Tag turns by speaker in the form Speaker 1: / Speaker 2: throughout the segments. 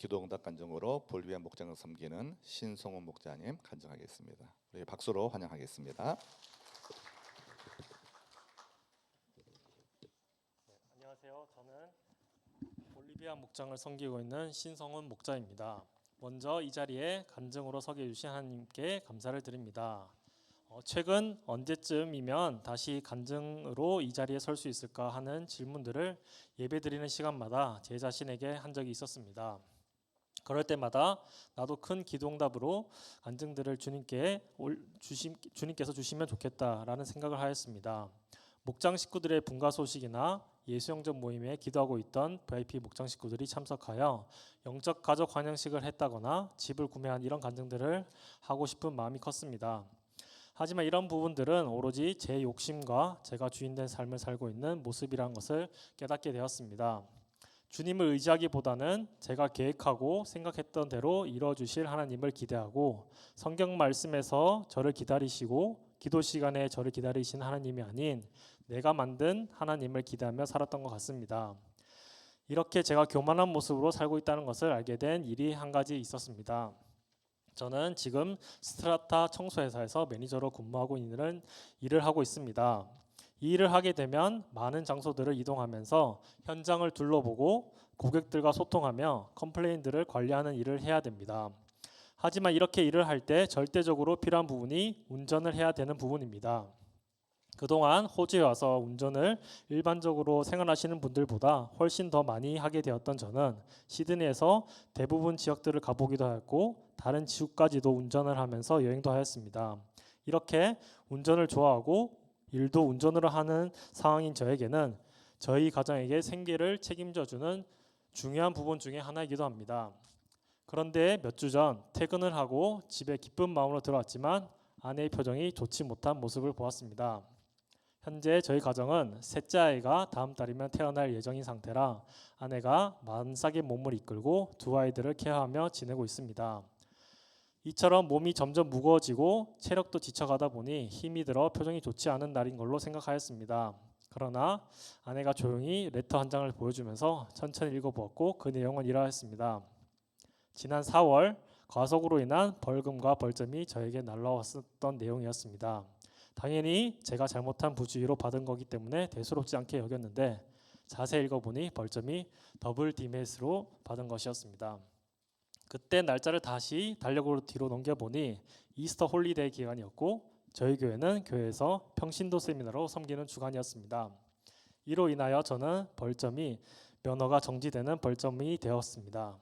Speaker 1: 기도응답 간증으로 볼리비아 목장을 섬기는 신성훈 목자님 간증하겠습니다. 우리 박수로 환영하겠습니다.
Speaker 2: 안녕하세요. 저는 볼리비아 목장을 섬기고 있는 신성훈 목자입니다. 먼저 이 자리에 간증으로 서게 해주신 하나님께 감사를 드립니다. 최근 언제쯤이면 다시 간증으로 이 자리에 설 수 있을까 하는 질문들을 예배드리는 시간마다 제 자신에게 한 적이 있었습니다. 그럴 때마다 나도 큰 기도응답으로 간증들을 주님께서 주시면 좋겠다라는 생각을 하였습니다. 목장 식구들의 분가 소식이나 예수영접 모임에 기도하고 있던 VIP 목장 식구들이 참석하여 영적 가족 환영식을 했다거나 집을 구매한 이런 간증들을 하고 싶은 마음이 컸습니다. 하지만 이런 부분들은 오로지 제 욕심과 제가 주인된 삶을 살고 있는 모습이라는 것을 깨닫게 되었습니다. 주님을 의지하기보다는 제가 계획하고 생각했던 대로 이루어주실 하나님을 기대하고 성경 말씀에서 저를 기다리시고 기도 시간에 저를 기다리신 하나님이 아닌 내가 만든 하나님을 기대하며 살았던 것 같습니다. 이렇게 제가 교만한 모습으로 살고 있다는 것을 알게 된 일이 한 가지 있었습니다. 저는 지금 스트라타 청소회사에서 매니저로 근무하고 있는 일을 하고 있습니다. 이 일을 하게 되면 많은 장소들을 이동하면서 현장을 둘러보고 고객들과 소통하며 컴플레인들을 관리하는 일을 해야 됩니다. 하지만 이렇게 일을 할 때 절대적으로 필요한 부분이 운전을 해야 되는 부분입니다. 그동안 호주에 와서 운전을 일반적으로 생활하시는 분들보다 훨씬 더 많이 하게 되었던 저는 시드니에서 대부분 지역들을 가보기도 하였고 다른 지구까지도 운전을 하면서 여행도 하였습니다. 이렇게 운전을 좋아하고 일도 운전으로 하는 상황인 저에게는 저희 가정에게 생계를 책임져주는 중요한 부분 중에 하나이기도 합니다. 그런데 몇 주 전 퇴근을 하고 집에 기쁜 마음으로 들어왔지만 아내의 표정이 좋지 못한 모습을 보았습니다. 현재 저희 가정은 셋째 아이가 다음 달이면 태어날 예정인 상태라 아내가 만삭의 몸을 이끌고 두 아이들을 케어하며 지내고 있습니다. 이처럼 몸이 점점 무거워지고 체력도 지쳐가다 보니 힘이 들어 표정이 좋지 않은 날인 걸로 생각하였습니다. 그러나 아내가 조용히 레터 한 장을 보여주면서 천천히 읽어보았고 그 내용은 이러했습니다. 지난 4월 과속으로 인한 벌금과 벌점이 저에게 날라왔었던 내용이었습니다. 당연히 제가 잘못한 부주의로 받은 거기 때문에 대수롭지 않게 여겼는데 자세히 읽어보니 벌점이 더블 디메스로 받은 것이었습니다. 그때 날짜를 다시 달력으로 뒤로 넘겨보니 이스터 홀리데이 기간이었고 저희 교회는 교회에서 평신도 세미나로 섬기는 주간이었습니다. 이로 인하여 저는 벌점이 면허가 정지되는 벌점이 되었습니다.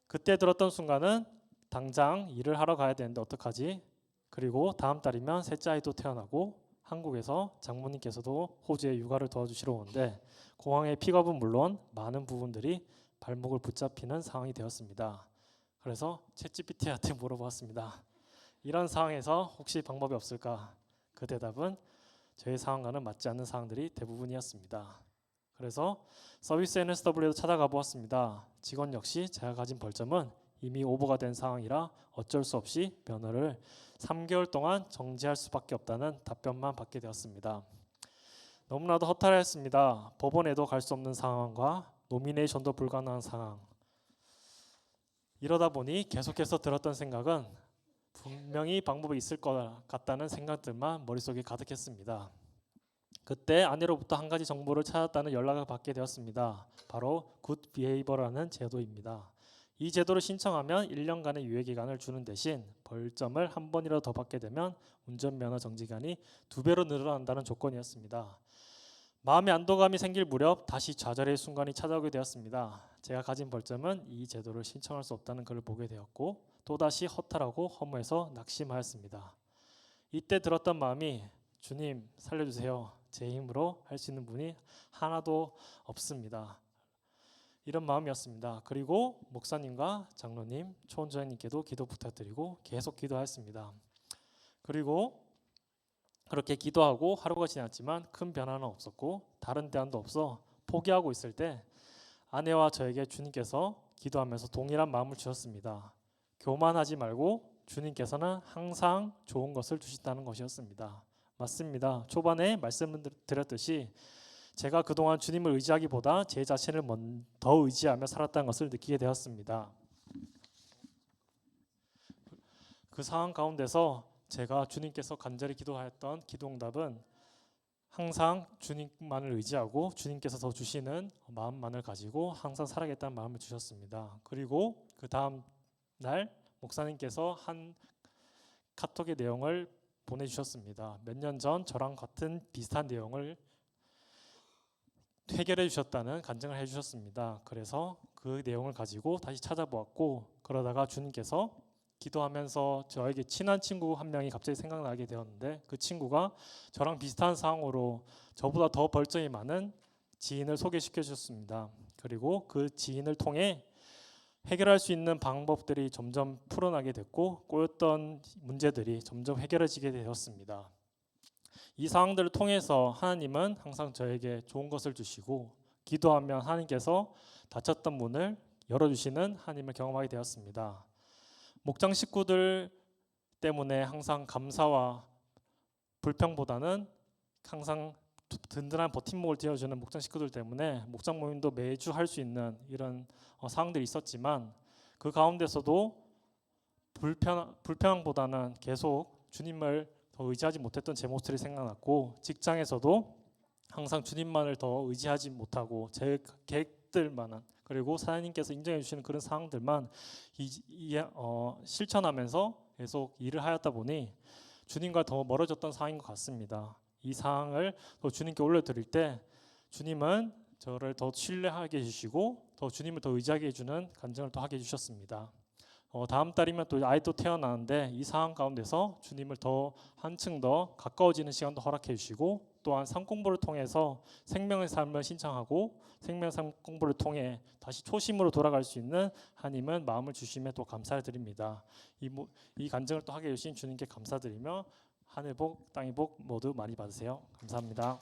Speaker 2: 그때 들었던 순간은 당장 일을 하러 가야 되는데 어떡하지? 그리고 다음 달이면 셋째 아이도 태어나고 한국에서 장모님께서도 호주에 육아를 도와주시러 오는데 공항의 픽업은 물론 많은 부분들이 발목을 붙잡히는 상황이 되었습니다. 그래서 챗GPT한테 물어보았습니다. 이런 상황에서 혹시 방법이 없을까? 그 대답은 저희 상황과는 맞지 않는 상황들이 대부분이었습니다. 그래서 서비스 NSW에도 찾아가 보았습니다. 직원 역시 제가 가진 벌점은 이미 오버가 된 상황이라 어쩔 수 없이 면허를 3개월 동안 정지할 수밖에 없다는 답변만 받게 되었습니다. 너무나도 허탈했습니다. 법원에도 갈 수 없는 상황과 노미네이션도 불가능한 상황. 이러다 보니 계속해서 들었던 생각은 분명히 방법이 있을 것 같다는 생각들만 머릿속에 가득했습니다. 그때 아내로부터 한 가지 정보를 찾았다는 연락을 받게 되었습니다. 바로 굿 비헤이버라는 제도입니다. 이 제도를 신청하면 1년간의 유예기간을 주는 대신 벌점을 한 번이라도 더 받게 되면 운전면허 정지기간이 2배로 늘어난다는 조건이었습니다. 마음의 안도감이 생길 무렵 다시 좌절의 순간이 찾아오게 되었습니다. 제가 가진 벌점은 이 제도를 신청할 수 없다는 것을 보게 되었고 또다시 허탈하고 허무해서 낙심하였습니다. 이때 들었던 마음이 주님 살려주세요. 제 힘으로 할 수 있는 분이 하나도 없습니다. 이런 마음이었습니다. 그리고 목사님과 장로님, 초원장님께도 기도 부탁드리고 계속 기도하였습니다. 그리고 그렇게 기도하고 하루가 지났지만 큰 변화는 없었고 다른 대안도 없어 포기하고 있을 때 아내와 저에게 주님께서 기도하면서 동일한 마음을 주셨습니다. 교만하지 말고 주님께서는 항상 좋은 것을 주신다는 것이었습니다. 맞습니다. 초반에 말씀드렸듯이 제가 그동안 주님을 의지하기보다 제 자신을 더 의지하며 살았다는 것을 느끼게 되었습니다. 그 상황 가운데서 제가 주님께서 간절히 기도하였던 기도응답은 항상 주님만을 의지하고 주님께서 더 주시는 마음만을 가지고 항상 살아야겠다는 마음을 주셨습니다. 그리고 그 다음 날 목사님께서 한 카톡의 내용을 보내주셨습니다. 몇 년 전 저랑 같은 비슷한 내용을 해결해 주셨다는 간증을 해주셨습니다. 그래서 그 내용을 가지고 다시 찾아보았고, 그러다가 주님께서 기도하면서 저에게 친한 친구 한 명이 갑자기 생각나게 되었는데, 그 친구가 저랑 비슷한 상황으로 저보다 더 벌점이 많은 지인을 소개시켜 주셨습니다. 그리고 그 지인을 통해 해결할 수 있는 방법들이 점점 풀어나게 됐고, 꼬였던 문제들이 점점 해결해지게 되었습니다. 이 상황들을 통해서 하나님은 항상 저에게 좋은 것을 주시고, 기도하면 하나님께서 닫혔던 문을 열어주시는 하나님을 경험하게 되었습니다. 목장 식구들 때문에 항상 감사와 불평보다는 항상 든든한 버팀목을 띄워주는 목장 식구들 때문에 목장 모임도 매주 할 수 있는 이런 상황들이 있었지만, 그 가운데서도 불평보다는 계속 주님을 더 의지하지 못했던 제 모습이 생각났고, 직장에서도 항상 주님만을 더 의지하지 못하고 제 계획들만은, 그리고 사장님께서 인정해 주시는 그런 상황들만 실천하면서 계속 일을 하였다 보니 주님과 더 멀어졌던 상황인 것 같습니다. 이 상황을 더 주님께 올려드릴 때 주님은 저를 더 신뢰하게 해주시고 더 주님을 더 의지하게 해주는 간증을 또 하게 해주셨습니다. 다음 달이면 또 아이도 태어나는데, 이 상황 가운데서 주님을 더 한층 더 가까워지는 시간도 허락해 주시고, 또한 삶 공부를 통해서 생명의 삶을 신청하고 생명의 삶 공부를 통해 다시 초심으로 돌아갈 수 있는 하나님은 마음을 주심에 또 감사를 드립니다. 이 간증을 또 하게 해주신 주님께 감사드리며 하늘 복 땅의 복 모두 많이 받으세요. 감사합니다.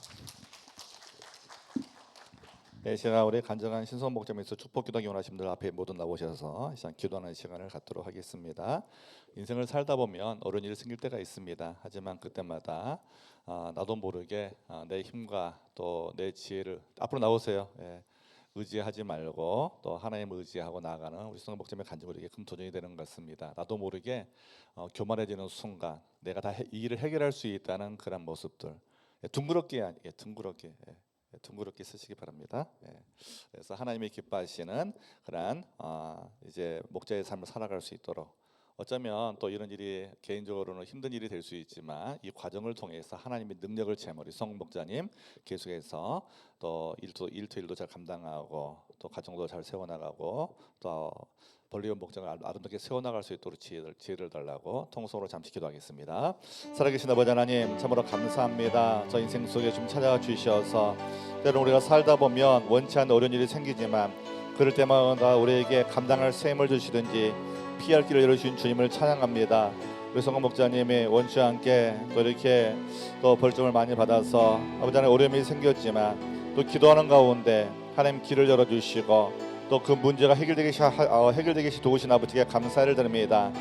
Speaker 1: 네, 제가 우리 간증한 신성 목장에서 축복 기도하기 원하시는 분들 앞에 모두 나오셔서 시간 기도하는 시간을 갖도록 하겠습니다. 인생을 살다 보면 어려운 일이 생길 때가 있습니다. 하지만 그때마다 나도 모르게 내 힘과 또 내 지혜를 앞으로 나오세요. 예, 의지하지 말고 또 하나님을 의지하고 나아가는 우리 신성 목장의 간증이 우리에게 큰 도전이 되는 것 같습니다. 나도 모르게 교만해지는 순간 내가 다 이 일을 해결할 수 있다는 그런 모습들, 둥그렇게 쓰시기 바랍니다. 그래서 하나님이 기뻐하시는 그러한 이제 목자의 삶을 살아갈 수 있도록, 어쩌면 또 이런 일이 개인적으로는 힘든 일이 될 수 있지만 이 과정을 통해서 하나님의 능력을 체험, 우리 성 목자님 계속해서 또 일도 잘 감당하고 또 가정도 잘 세워나가고 또 벌리온 목장을 아름답게 세워나갈 수 있도록 지혜를 달라고 통성으로 잠시 기도하겠습니다. 살아계신 아버지 하나님, 참으로 감사합니다. 저 인생 속에 좀 찾아와 주셔서 때로 우리가 살다 보면 원치 않는 어려운 일이 생기지만 그럴 때마다 우리에게 감당할 셈을 주시든지 피할 길을 열어주신 주님을 찬양합니다. 우리 성공 목자님이 원치 않게 또 이렇게 또 벌점을 많이 받아서 아버지 하나님 어려움이 생겼지만 또 기도하는 가운데 하나님 길을 열어주시고 또 그 문제가 해결되기 도우신 아버지께 감사를 드립니다.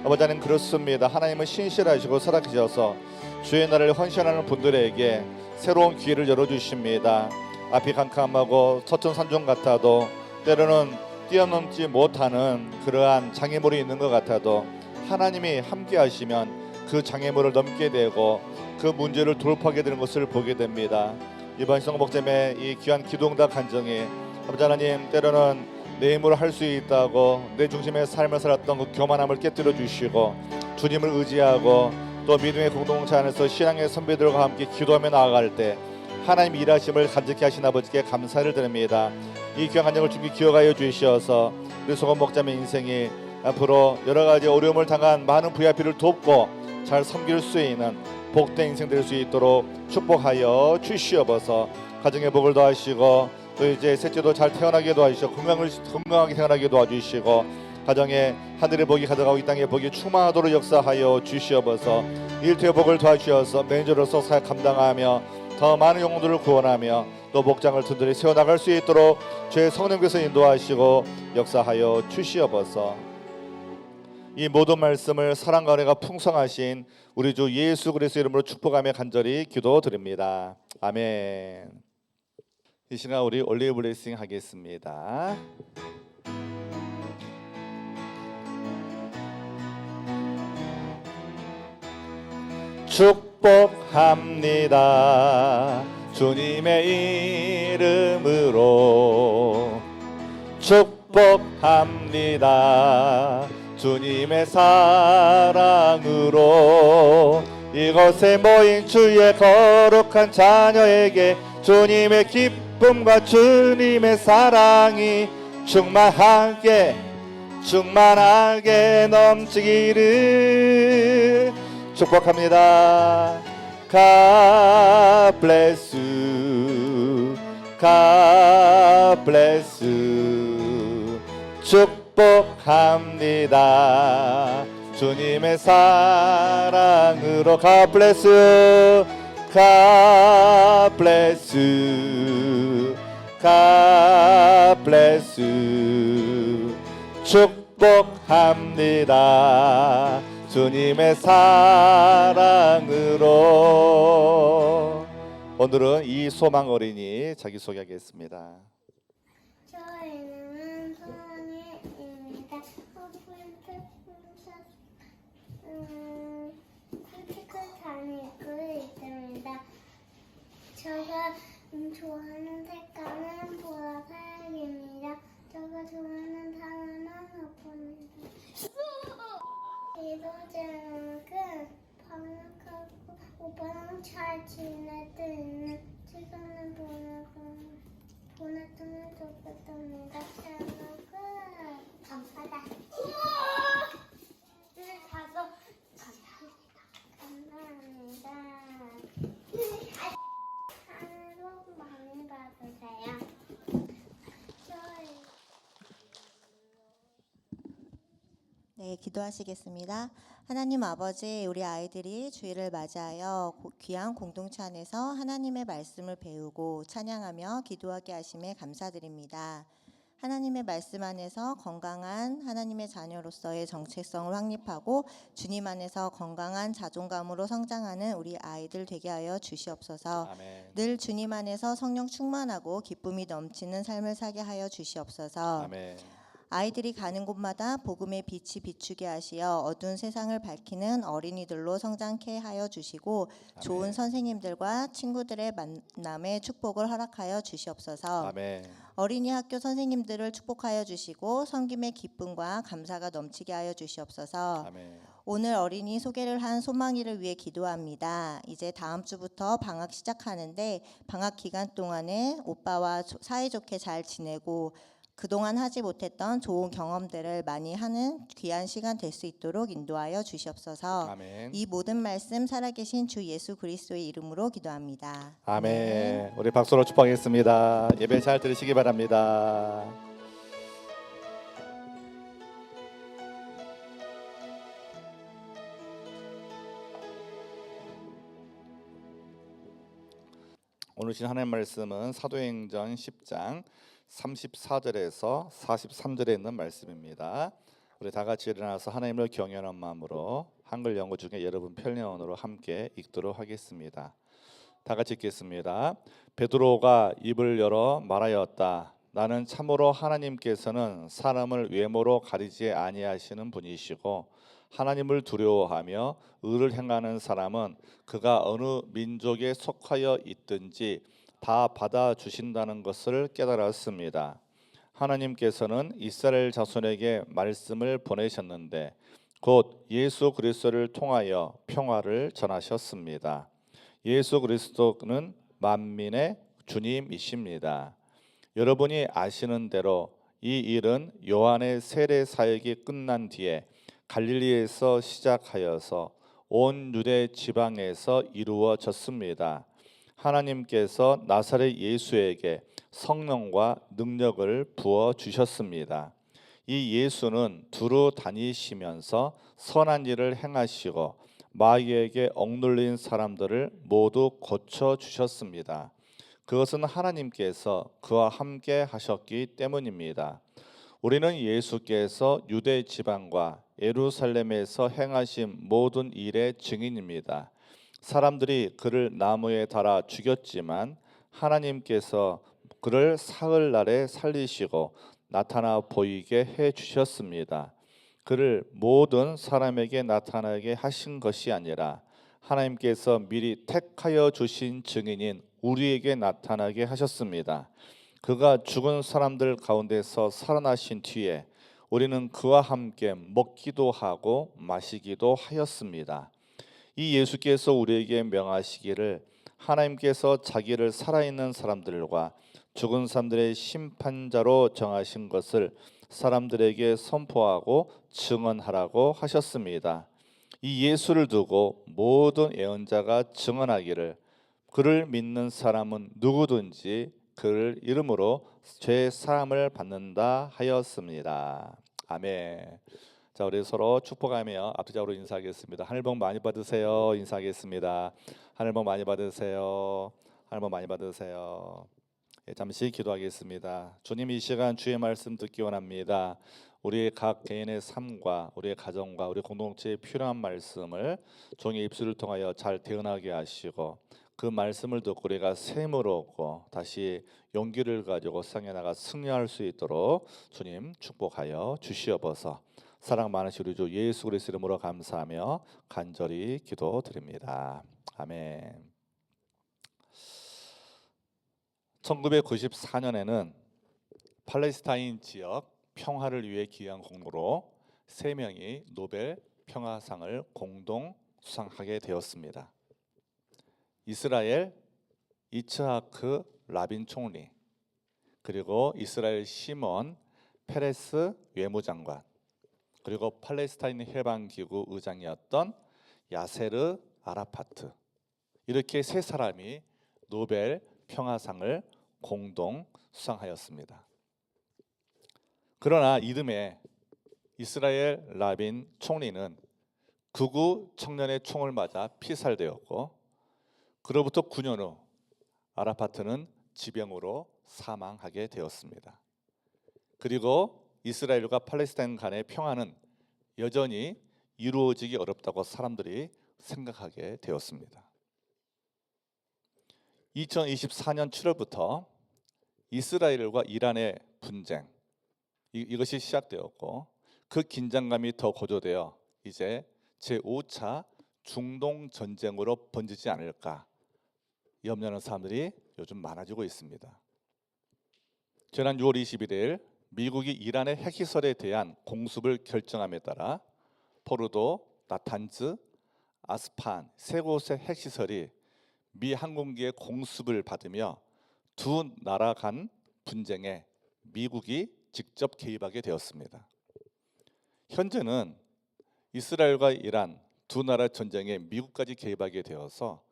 Speaker 1: 아버지 하나님, 그렇습니다. 하나님은 신실하시고 살아계셔서 주의 나라를 헌신하는 분들에게 새로운 기회를 열어주십니다. 앞이 캄캄하고 서툰 산중 같아도, 때로는 뛰어넘지 못하는 그러한 장애물이 있는 것 같아도 하나님이 함께 하시면 그 장애물을 넘게 되고 그 문제를 돌파하게 되는 것을 보게 됩니다. 이번 성목장의 이 귀한 기도응답 간증이 아버지 하나님, 때로는 내 힘으로 할 수 있다고 내 중심의 삶을 살았던 그 교만함을 깨뜨려 주시고 주님을 의지하고 또 믿음의 공동체 안에서 신앙의 선배들과 함께 기도하며 나아갈 때 하나님 일하심을 간직케 하신 아버지께 감사를 드립니다. 이 귀한 간증을 주님께 기억하여 주시어서 우리 소금 목자의 인생이 앞으로 여러 가지 어려움을 당한 많은 VIP를 돕고 잘 섬길 수 있는 복된 인생 될 수 있도록 축복하여 주시옵소서. 가정의 복을 더하시고 또 이제 셋째도 잘 태어나게 도와주시고 건강하게 태어나게 도와주시고 가정에 하늘의 복이 가득하고 이 땅의 복이 충만하도록 역사하여 주시옵소서. 일터의 복을 도와주셔서 매니저로서 사역 감당하며 더 많은 영혼들을 구원하며 또 목장을 든든히 세워나갈 수 있도록 주의 성령께서 인도하시고 역사하여 주시옵소서. 이 모든 말씀을 사랑과 은혜가 풍성하신 우리 주 예수 그리스도의 이름으로 축복하며 간절히 기도드립니다. 아멘. 이 시간 우리 올리브 블레싱 하겠습니다. 축복합니다. 주님의 이름으로 축복합니다. 주님의 사랑으로 이곳에 모인 주의 거룩한 자녀에게 주님의 기쁨과 주님의 사랑이 충만하게 넘치기를 축복합니다. God bless you. God bless you. 축복합니다. 주님의 사랑으로 God bless you. God bless you. God bless you. 축복합니다. 주님의 사랑으로. 오늘은 이소망 어린이 자기소개하겠습니다.
Speaker 3: 저 이름은 소원이입니다. 푸티클 다니고 있습니다. 제가 좋아하는 색깔은 보라색입니다. 제가 좋아하는 단어는 오빠입니다. 이도 제목은 방학하고 오빠랑 잘 지낼 때 있는 시간을 보냈으면 좋겠습니다. 제목은 감사다. 가서 감사합니다. 하루 많이 받으세요.
Speaker 4: 네, 기도하시겠습니다. 하나님 아버지, 우리 아이들이 주일을 맞이하여 귀한 공동체 안에서 하나님의 말씀을 배우고 찬양하며 기도하게 하심에 감사드립니다. 하나님의 말씀 안에서 건강한 하나님의 자녀로서의 정체성을 확립하고 주님 안에서 건강한 자존감으로 성장하는 우리 아이들 되게 하여 주시옵소서.
Speaker 1: 아멘.
Speaker 4: 늘 주님 안에서 성령 충만하고 기쁨이 넘치는 삶을 살게 하여 주시옵소서.
Speaker 1: 아멘.
Speaker 4: 아이들이 가는 곳마다 복음의 빛이 비추게 하시어 어두운 세상을 밝히는 어린이들로 성장케 하여 주시고 좋은 선생님들과 친구들의 만남에 축복을 허락하여 주시옵소서.
Speaker 1: 아멘.
Speaker 4: 어린이 학교 선생님들을 축복하여 주시고 섬김의 기쁨과 감사가 넘치게 하여 주시옵소서.
Speaker 1: 아멘.
Speaker 4: 오늘 어린이 소개를 한 소망이를 위해 기도합니다. 이제 다음 주부터 방학 시작하는데 방학 기간 동안에 오빠와 사이좋게 잘 지내고 그동안 하지 못했던 좋은 경험들을 많이 하는 귀한 시간 될 수 있도록 인도하여 주시옵소서.
Speaker 1: 아멘.
Speaker 4: 이 모든 말씀 살아계신 주 예수 그리스도의 이름으로 기도합니다.
Speaker 1: 아멘. 우리 박수로 축복하겠습니다. 예배 잘 들으시기 바랍니다. 오늘 주신 하나님 말씀은 사도행전 10장 34절에서 43절에 있는 말씀입니다. 우리 다 같이 일어나서 하나님을 경외하는 마음으로 한글 영어 중에 여러분 편려원으로 함께 읽도록 하겠습니다. 다 같이 읽겠습니다. 베드로가 입을 열어 말하였다. 나는 참으로 하나님께서는 사람을 외모로 가리지 아니하시는 분이시고 하나님을 두려워하며 의를 행하는 사람은 그가 어느 민족에 속하여 있든지 다 받아주신다는 것을 깨달았습니다. 하나님께서는 이스라엘 자손에게 말씀을 보내셨는데 곧 예수 그리스도를 통하여 평화를 전하셨습니다. 예수 그리스도는 만민의 주님이십니다. 여러분이 아시는 대로 이 일은 요한의 세례 사역이 끝난 뒤에 갈릴리에서 시작하여서 온 유대 지방에서 이루어졌습니다. 하나님께서 나사렛 예수에게 성령과 능력을 부어 주셨습니다. 이 예수는 두루 다니시면서 선한 일을 행하시고 마귀에게 억눌린 사람들을 모두 고쳐 주셨습니다. 그것은 하나님께서 그와 함께 하셨기 때문입니다. 우리는 예수께서 유대 지방과 예루살렘에서 행하신 모든 일의 증인입니다. 사람들이 그를 나무에 달아 죽였지만 하나님께서 그를 사흘날에 살리시고 나타나 보이게 해 주셨습니다. 그를 모든 사람에게 나타나게 하신 것이 아니라 하나님께서 미리 택하여 주신 증인인 우리에게 나타나게 하셨습니다. 그가 죽은 사람들 가운데서 살아나신 뒤에 우리는 그와 함께 먹기도 하고 마시기도 하였습니다. 이 예수께서 우리에게 명하시기를 하나님께서 자기를 살아있는 사람들과 죽은 사람들의 심판자로 정하신 것을 사람들에게 선포하고 증언하라고 하셨습니다. 이 예수를 두고 모든 예언자가 증언하기를 그를 믿는 사람은 누구든지 그를 이름으로 죄 사함을 받는다 하였습니다. 아멘. 자, 우리 서로 축복하며 앞뒤적으로 인사하겠습니다. 하늘 복 많이 받으세요. 인사하겠습니다. 하늘 복 많이 받으세요. 하늘 복 많이 받으세요. 잠시 기도하겠습니다. 주님, 이 시간 주의 말씀 듣기 원합니다. 우리의 각 개인의 삶과 우리의 가정과 우리 공동체에 필요한 말씀을 종의 입술을 통하여 잘 대언하게 하시고 그 말씀을 듣고 우리가 샘을 얻고 다시 용기를 가지고 세상에 나가 승리할 수 있도록 주님 축복하여 주시옵소서. 사랑 많으신 우리 주 예수 그리스도 이름으로 감사하며 간절히 기도드립니다. 아멘. 1994년에는 팔레스타인 지역 평화를 위해 기여한 공로로 3명이 노벨 평화상을 공동 수상하게 되었습니다. 이스라엘 이츠하크 라빈 총리, 그리고 이스라엘 시몬 페레스 외무장관, 그리고 팔레스타인 해방기구 의장이었던 야세르 아라파트, 이렇게 3사람이 노벨 평화상을 공동 수상하였습니다. 그러나 이듬해 이스라엘 라빈 총리는 극우 청년의 총을 맞아 피살되었고 그로부터 9년 후 아라파트는 지병으로 사망하게 되었습니다. 그리고 이스라엘과 팔레스타인 간의 평화는 여전히 이루어지기 어렵다고 사람들이 생각하게 되었습니다. 2024년 7월부터 이스라엘과 이란의 분쟁 이것이 시작되었고 그 긴장감이 더 고조되어 이제 제5차 중동 전쟁으로 번지지 않을까 염려하는 사람들이 요즘 많아지고 있습니다. 지난 6월 21일 미국이 이란의 핵시설에 대한 공습을 결정함에 따라 포르도, 나탄즈, 아스판 3곳의 핵시설이 미 항공기의 공습을 받으며 두 나라 간 분쟁에 미국이 직접 개입하게 되었습니다. 현재는 이스라엘과 이란 두 나라 전쟁에 미국까지 개입하게 되어서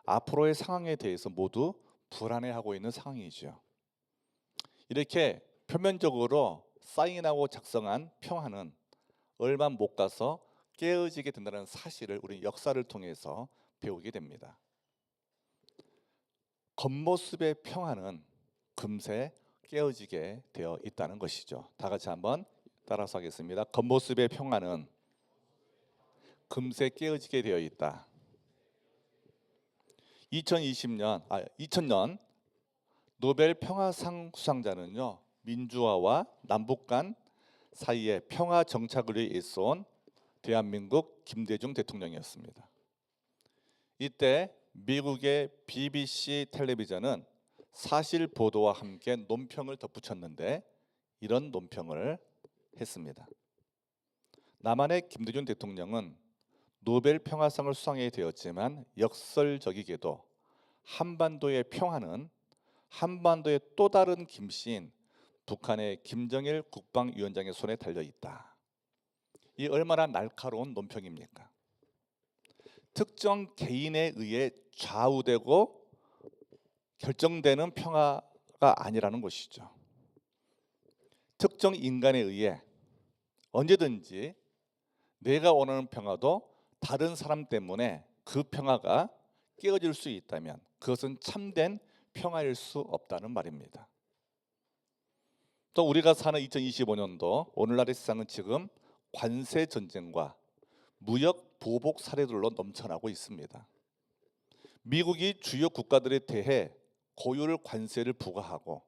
Speaker 1: 앞으로의 상황에 대해서 모두 불안해하고 있는 상황이죠. 이렇게 표면적으로 사인하고 작성한 평화는 얼마 못 가서 깨어지게 된다는 사실을 우리 역사를 통해서 배우게 됩니다. 겉모습의 평화는 금세 깨어지게 되어 있다는 것이죠. 다 같이 한번 따라서 하겠습니다. 겉모습의 평화는 금세 깨어지게 되어 있다. 2000년 노벨 평화상 수상자는요, 민주화와 남북 간 사이에 평화 정착을 위해 있어온 대한민국 김대중 대통령이었습니다. 이때 미국의 BBC 텔레비전은 사실 보도와 함께 논평을 덧붙였는데 이런 논평을 했습니다. 남한의 김대중 대통령은 노벨 평화상을 수상하게 되었지만 역설적이게도 한반도의 평화는 한반도의 또 다른 김씨인 북한의 김정일 국방위원장의 손에 달려 있다. 이 얼마나 날카로운 논평입니까? 특정 개인에 의해 좌우되고 결정되는 평화가 아니라는 것이죠. 특정 인간에 의해 언제든지 내가 원하는 평화도 다른 사람 때문에 그 평화가 깨어질 수 있다면 그것은 참된 평화일 수 없다는 말입니다. 또 우리가 사는 2025년도 오늘날의 세상은 지금 관세 전쟁과 무역 보복 사례들로 넘쳐나고 있습니다. 미국이 주요 국가들에 대해 고율 관세를 부과하고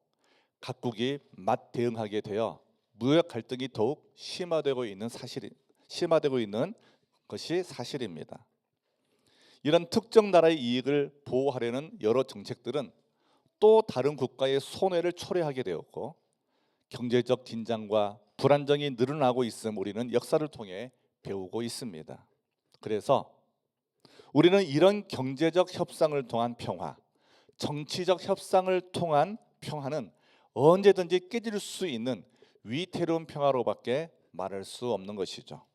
Speaker 1: 각국이 맞대응하게 되어 무역 갈등이 더욱 심화되고 있는 것이 사실입니다. 이런 특정 나라의 이익을 보호하려는 여러 정책들은 또 다른 국가의 손해를 초래하게 되었고 경제적 긴장과 불안정이 늘어나고 있음 우리는 역사를 통해 배우고 있습니다. 그래서 우리는 이런 경제적 협상을 통한 평화, 정치적 협상을 통한 평화는 언제든지 깨질 수 있는 위태로운 평화로밖에 말할 수 없는 것이죠.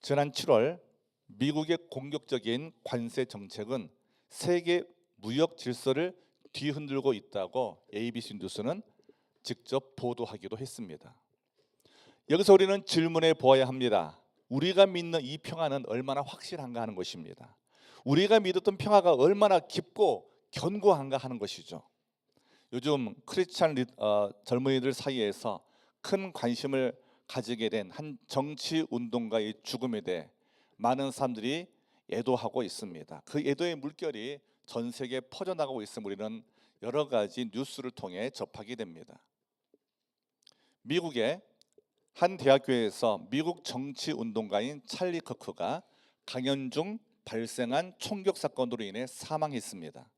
Speaker 1: 지난 7월 미국의 공격적인 관세 정책은 세계 무역 질서를 뒤흔들고 있다고 ABC 뉴스는 직접 보도하기도 했습니다. 여기서 우리는 질문해 보아야 합니다. 우리가 믿는 이 평화는 얼마나 확실한가 하는 것입니다. 우리가 믿었던 평화가 얼마나 깊고 견고한가 하는 것이죠. 요즘 크리스찬 젊은이들 사이에서 큰 관심을 가지게 된 한 정치 운동가의 죽음에 대해 많은 사람들이 애도하고 있습니다. 그 애도의 물결이 전 세계에 퍼져나가고 있음을 우리는 여러 가지 뉴스를 통해 접하게 됩니다. 미국의 한 대학교에서 미국 정치 운동가인 찰리 커크가 강연 중 발생한 총격 사건으로 인해 사망했습니다.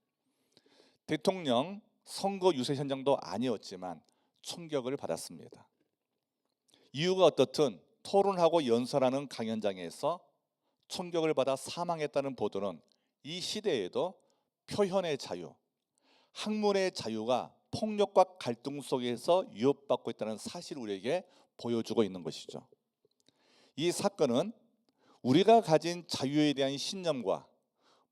Speaker 1: 대통령 선거 유세 현장도 아니었지만 총격을 받았습니다. 이유가 어떻든 토론하고 연설하는 강연장에서 총격을 받아 사망했다는 보도는 이 시대에도 표현의 자유, 학문의 자유가 폭력과 갈등 속에서 위협받고 있다는 사실을 우리에게 보여주고 있는 것이죠. 이 사건은 우리가 가진 자유에 대한 신념과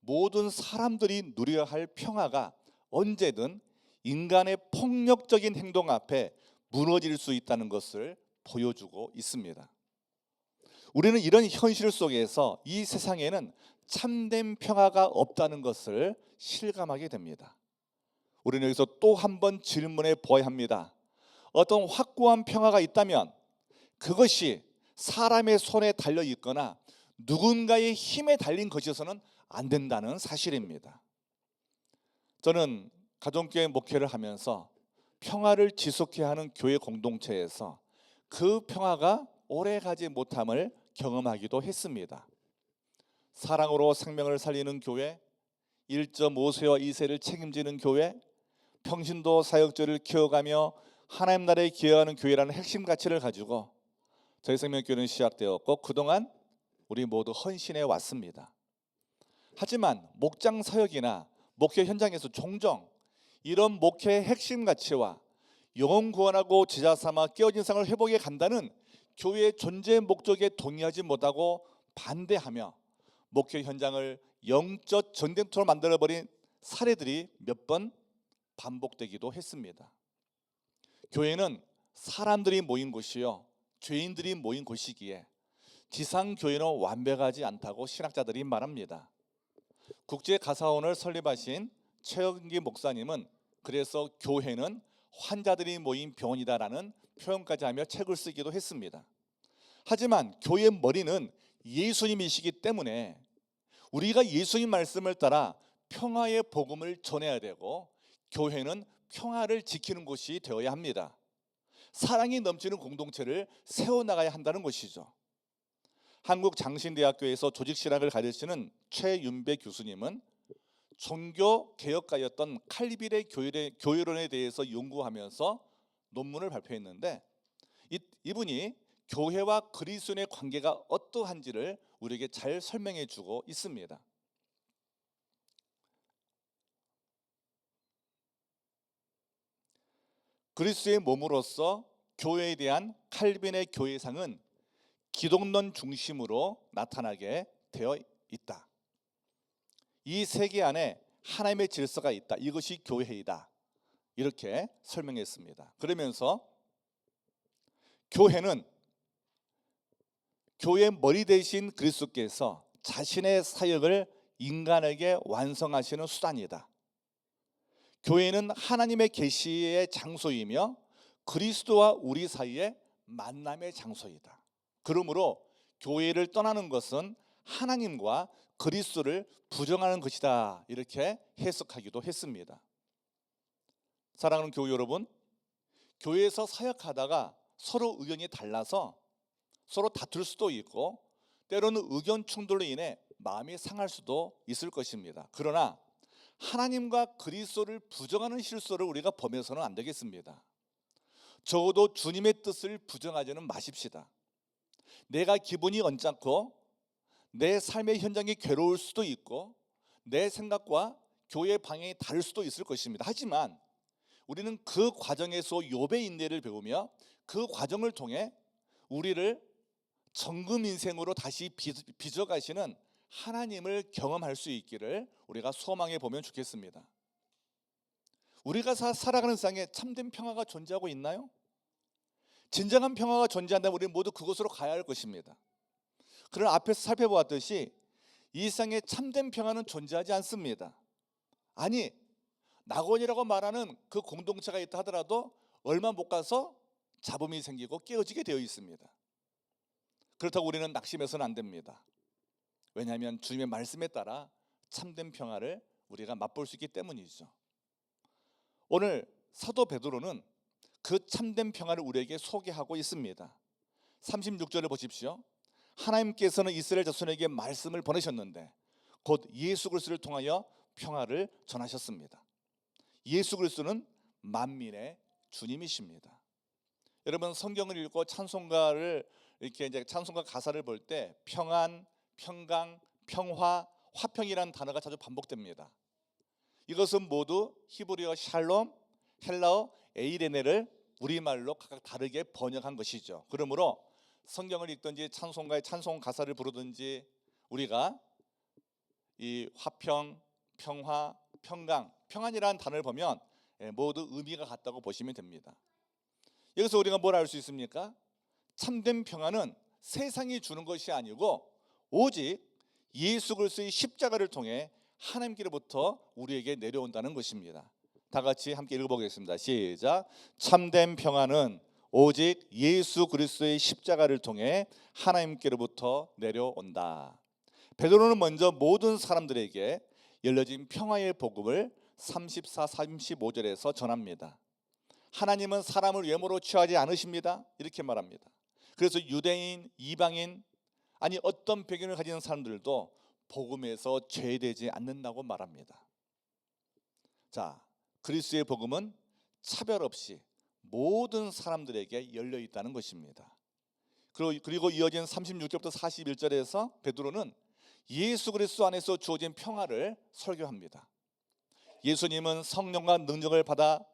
Speaker 1: 모든 사람들이 누려야 할 평화가 언제든 인간의 폭력적인 행동 앞에 무너질 수 있다는 것을 보여주고 있습니다. 우리는 이런 현실 속에서 이 세상에는 참된 평화가 없다는 것을 실감하게 됩니다. 우리는 여기서 또 한 번 질문해 보아야 합니다. 어떤 확고한 평화가 있다면 그것이 사람의 손에 달려 있거나 누군가의 힘에 달린 것이어서는 안 된다는 사실입니다. 저는 가정교회 목회를 하면서 평화를 지속해야 하는 교회 공동체에서 그 평화가 오래가지 못함을 경험하기도 했습니다. 사랑으로 생명을 살리는 교회, 1.5세와 2세를 책임지는 교회, 평신도 사역자를 키워가며 하나님 나라에 기여하는 교회라는 핵심 가치를 가지고 저희 생명교회는 시작되었고 그동안 우리 모두 헌신해 왔습니다. 하지만 목장 사역이나 목회 현장에서 종종 이런 목회의 핵심 가치와 영혼 구원하고 제자 삼아 깨어진 상을 회복해 간다는 교회의 존재 목적에 동의하지 못하고 반대하며 목회 현장을 영적 전쟁터로 만들어버린 사례들이 몇 번 반복되기도 했습니다. 교회는 사람들이 모인 곳이요 죄인들이 모인 곳이기에 지상교회는 완벽하지 않다고 신학자들이 말합니다. 국제가사원을 설립하신 최영기 목사님은 그래서 교회는 환자들이 모인 병원이다라는 표현까지 하며 책을 쓰기도 했습니다. 하지만 교회의 머리는 예수님이시기 때문에 우리가 예수님 말씀을 따라 평화의 복음을 전해야 되고 교회는 평화를 지키는 곳이 되어야 합니다. 사랑이 넘치는 공동체를 세워나가야 한다는 것이죠. 한국장신대학교에서 조직신학을 가르치는 최윤배 교수님은 종교개혁가였던 칼빌의 교회론에 대해서 연구하면서 논문을 발표했는데 이분이 교회와 그리스도인의 관계가 어떠한지를 우리에게 잘 설명해 주고 있습니다. 그리스도의 몸으로서 교회에 대한 칼빈의 교회상은 기독론 중심으로 나타나게 되어 있다. 이 세계 안에 하나님의 질서가 있다. 이것이 교회이다. 이렇게 설명했습니다. 그러면서 교회는 교회의 머리 대신 그리스도께서 자신의 사역을 인간에게 완성하시는 수단이다. 교회는 하나님의 계시의 장소이며 그리스도와 우리 사이의 만남의 장소이다. 그러므로 교회를 떠나는 것은 하나님과 그리스도를 부정하는 것이다. 이렇게 해석하기도 했습니다. 사랑하는 교회 여러분, 교회에서 사역하다가 서로 의견이 달라서 서로 다툴 수도 있고 때로는 의견 충돌로 인해 마음이 상할 수도 있을 것입니다. 그러나 하나님과 그리스도를 부정하는 실수를 우리가 범해서는 안 되겠습니다. 적어도 주님의 뜻을 부정하지는 마십시다. 내가 기분이 언짢고 내 삶의 현장이 괴로울 수도 있고 내 생각과 교회의 방향이 다를 수도 있을 것입니다. 하지만 우리는 그 과정에서 욥의 인내를 배우며 그 과정을 통해 우리를 정금 인생으로 다시 빚어가시는 하나님을 경험할 수 있기를 우리가 소망해 보면 좋겠습니다. 우리가 살아가는 세상에 참된 평화가 존재하고 있나요? 진정한 평화가 존재한다면 우리는 모두 그곳으로 가야 할 것입니다. 그러나 앞에서 살펴보았듯이 이 세상에 참된 평화는 존재하지 않습니다. 아니, 낙원이라고 말하는 그 공동체가 있다 하더라도 얼마 못 가서 잡음이 생기고 깨어지게 되어 있습니다. 그렇다고 우리는 낙심해서는 안 됩니다. 왜냐하면 주님의 말씀에 따라 참된 평화를 우리가 맛볼 수 있기 때문이죠. 오늘 사도 베드로는 그 참된 평화를 우리에게 소개하고 있습니다. 36절을 보십시오. 하나님께서는 이스라엘 자손에게 말씀을 보내셨는데 곧 예수 그리스도를 통하여 평화를 전하셨습니다. 예수 그리스도는 만민의 주님이십니다. 여러분 성경을 읽고 찬송가를 이렇게 이제 찬송가 가사를 볼 때 평안, 평강, 평화, 화평이라는 단어가 자주 반복됩니다. 이것은 모두 히브리어 샬롬, 헬라어 에이레네를 우리말로 각각 다르게 번역한 것이죠. 그러므로 성경을 읽든지 찬송가의 찬송 가사를 부르든지 우리가 이 화평, 평화, 평강, 평안이라는 단어를 보면 모두 의미가 같다고 보시면 됩니다. 여기서 우리가 뭘 알 수 있습니까? 참된 평안은 세상이 주는 것이 아니고 오직 예수 그리스도의 십자가를 통해 하나님께로부터 우리에게 내려온다는 것입니다. 다 같이 함께 읽어보겠습니다. 시작. 참된 평안은 오직 예수 그리스도의 십자가를 통해 하나님께로부터 내려온다. 베드로는 먼저 모든 사람들에게 열려진 평화의 복음을 34, 35절에서 전합니다. 하나님은 사람을 외모로 취하지 않으십니다. 이렇게 말합니다. 그래서 유대인, 이방인, 아니 어떤 배경을 가진 사람들도 복음에서 죄되지 않는다고 말합니다. 자, 그리스도의 복음은 차별 없이 모든 사람들에게 열려 있다는 것입니다. 그리고 이어진 36절부터 41절에서 베드로는 예수 그리스도 안에서 주어진 평화를 설교합니다. 예수님은 성령과 능력을 받아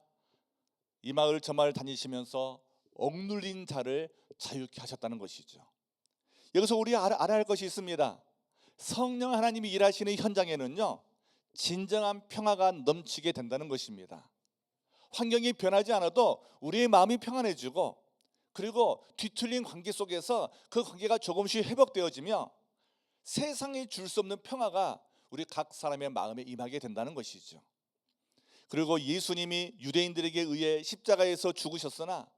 Speaker 1: 이 마을 저 마을 다니시면서 억눌린 자를 자유케 하셨다는 것이죠. 여기서 우리가 알아야 할 것이 있습니다. 성령 하나님이 일하시는 현장에는요 진정한 평화가 넘치게 된다는 것입니다. 환경이 변하지 않아도 우리의 마음이 평안해지고 그리고 뒤틀린 관계 속에서 그 관계가 조금씩 회복되어지며 세상에 줄 수 없는 평화가 우리 각 사람의 마음에 임하게 된다는 것이죠. 그리고 예수님이 유대인들에게 의해 십자가에서 죽으셨으나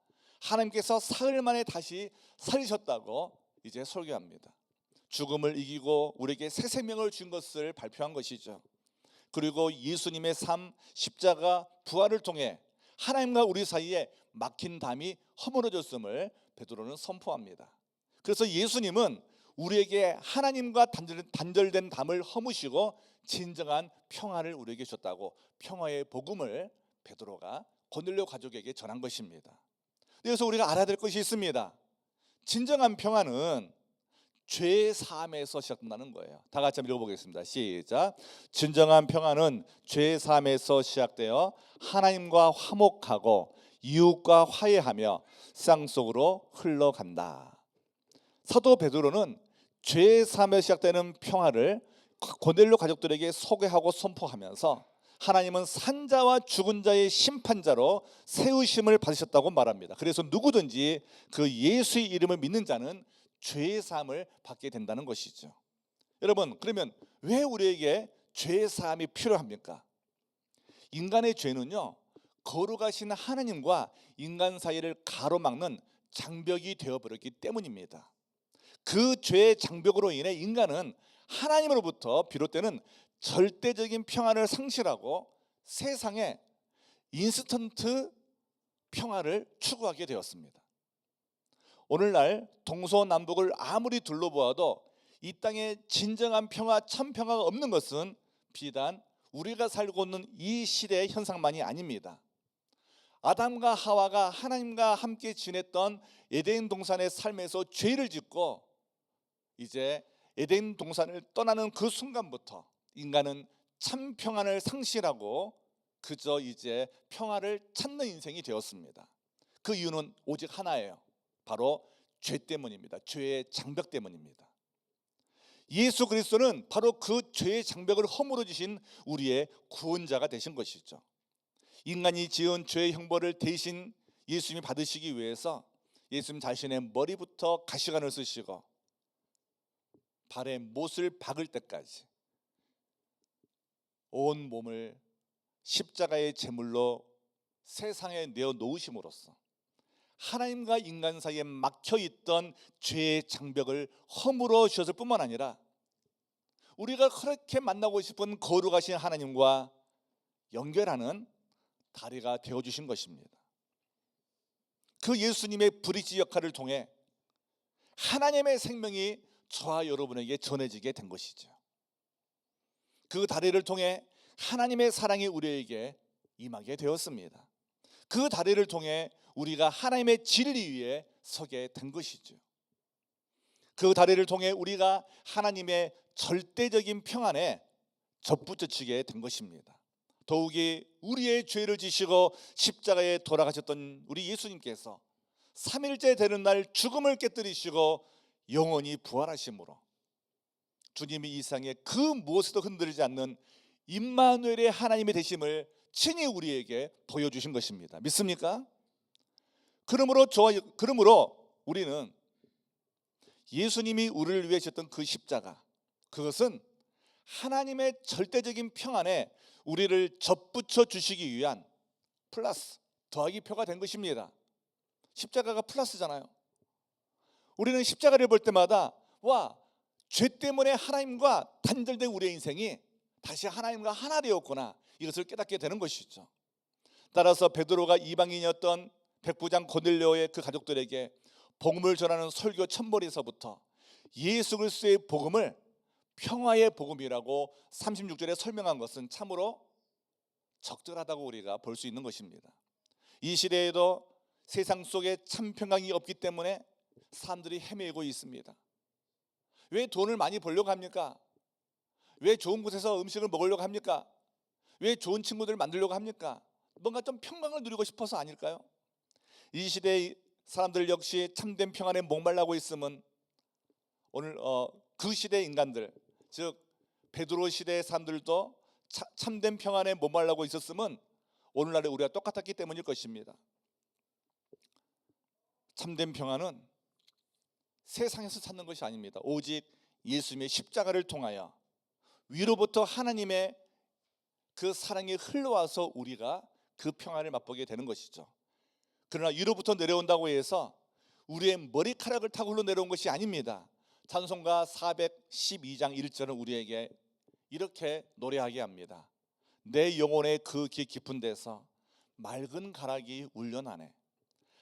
Speaker 1: 하나님께서 사흘 만에 다시 살리셨다고 이제 설교합니다. 죽음을 이기고 우리에게 새 생명을 준 것을 발표한 것이죠. 그리고 예수님의 삶, 십자가, 부활을 통해 하나님과 우리 사이에 막힌 담이 허물어졌음을 베드로는 선포합니다. 그래서 예수님은 우리에게 하나님과 단절된 담을 허무시고 진정한 평화를 우리에게 줬다고 평화의 복음을 베드로가 고넬료 가족에게 전한 것입니다. 그래서 우리가 알아야 될 것이 있습니다. 진정한 평화는 죄 사함에서 시작된다는 거예요. 다 같이 한번 읽어보겠습니다. 시작. 진정한 평화는 죄 사함에서 시작되어 하나님과 화목하고 이웃과 화해하며 세상 속으로 흘러간다. 사도 베드로는 죄 사함에서 시작되는 평화를 고넬료 가족들에게 소개하고 선포하면서 하나님은 산자와 죽은 자의 심판자로 세우심을 받으셨다고 말합니다. 그래서 누구든지 그 예수의 이름을 믿는 자는 죄의 사함을 받게 된다는 것이죠. 여러분, 그러면 왜 우리에게 죄의 사함이 필요합니까? 인간의 죄는요 거룩하신 하나님과 인간 사이를 가로막는 장벽이 되어버렸기 때문입니다. 그 죄의 장벽으로 인해 인간은 하나님으로부터 비롯되는 절대적인 평안을 상실하고 세상에 인스턴트 평화를 추구하게 되었습니다. 오늘날 동서남북을 아무리 둘러보아도 이 땅에 진정한 평화, 참 평화가 없는 것은 비단 우리가 살고 있는 이 시대의 현상만이 아닙니다. 아담과 하와가 하나님과 함께 지냈던 에덴 동산의 삶에서 죄를 짓고 이제 에덴 동산을 떠나는 그 순간부터 인간은 참 평안을 상실하고 그저 이제 평화를 찾는 인생이 되었습니다. 그 이유는 오직 하나예요. 바로 죄 때문입니다. 죄의 장벽 때문입니다. 예수 그리스도는 바로 그 죄의 장벽을 허물어 주신 우리의 구원자가 되신 것이죠. 인간이 지은 죄의 형벌을 대신 예수님이 받으시기 위해서 예수님 자신의 머리부터 가시관을 쓰시고 발에 못을 박을 때까지 온 몸을 십자가의 제물로 세상에 내어 놓으심으로써 하나님과 인간 사이에 막혀있던 죄의 장벽을 허물어 주셨을 뿐만 아니라 우리가 그렇게 만나고 싶은 거룩하신 하나님과 연결하는 다리가 되어주신 것입니다. 그 예수님의 브리지 역할을 통해 하나님의 생명이 저와 여러분에게 전해지게 된 것이죠. 그 다리를 통해 하나님의 사랑이 우리에게 임하게 되었습니다. 그 다리를 통해 우리가 하나님의 진리 위에 서게 된 것이죠. 그 다리를 통해 우리가 하나님의 절대적인 평안에 접붙여지게 된 것입니다. 더욱이 우리의 죄를 지시고 십자가에 돌아가셨던 우리 예수님께서 3일째 되는 날 죽음을 깨뜨리시고 영원히 부활하심으로 주님이 이 세상에 그 무엇에도 흔들리지 않는 임마누엘의 하나님의 되심을 친히 우리에게 보여주신 것입니다. 믿습니까? 그러므로 우리는 예수님이 우리를 위해 지었던 그 십자가, 그것은 하나님의 절대적인 평안에 우리를 접붙여 주시기 위한 플러스 더하기 표가 된 것입니다. 십자가가 플러스잖아요. 우리는 십자가를 볼 때마다 죄 때문에 하나님과 단절된 우리의 인생이 다시 하나님과 하나 되었구나, 이것을 깨닫게 되는 것이죠. 따라서 베드로가 이방인이었던 백부장 고넬료의 그 가족들에게 복음을 전하는 설교 첫머리에서부터 예수 그리스도의 복음을 평화의 복음이라고 36절에 설명한 것은 참으로 적절하다고 우리가 볼 수 있는 것입니다. 이 시대에도 세상 속에 참 평강이 없기 때문에 사람들이 헤매고 있습니다. 왜 돈을 많이 벌려고 합니까? 왜 좋은 곳에서 음식을 먹으려고 합니까? 왜 좋은 친구들을 만들려고 합니까? 뭔가 좀 평강을 누리고 싶어서 아닐까요? 이 시대의 사람들 역시 참된 평안에 목말라고 있으면 오늘 그 시대의 인간들, 즉 베드로 시대의 사람들도 참된 평안에 목말라고 있었으면 오늘날에 우리가 똑같았기 때문일 것입니다. 참된 평안은 세상에서 찾는 것이 아닙니다. 오직 예수님의 십자가를 통하여 위로부터 하나님의 그 사랑이 흘러와서 우리가 그 평안을 맛보게 되는 것이죠. 그러나 위로부터 내려온다고 해서 우리의 머리카락을 타고 흘러내려온 것이 아닙니다. 찬송가 412장 1절은 우리에게 이렇게 노래하게 합니다. 내 영혼의 그 깊은 데서 맑은 가락이 울려나네.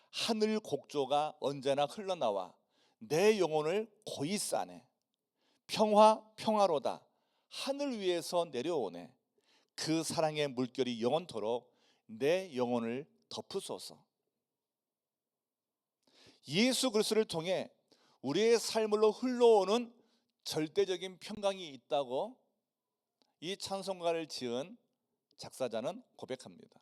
Speaker 1: 하늘 곡조가 언제나 흘러나와 내 영혼을 고이 싸네. 평화로다 하늘 위에서 내려오네. 그 사랑의 물결이 영원토록 내 영혼을 덮으소서. 예수 그리스도를 통해 우리의 삶으로 흘러오는 절대적인 평강이 있다고 이 찬송가를 지은 작사자는 고백합니다.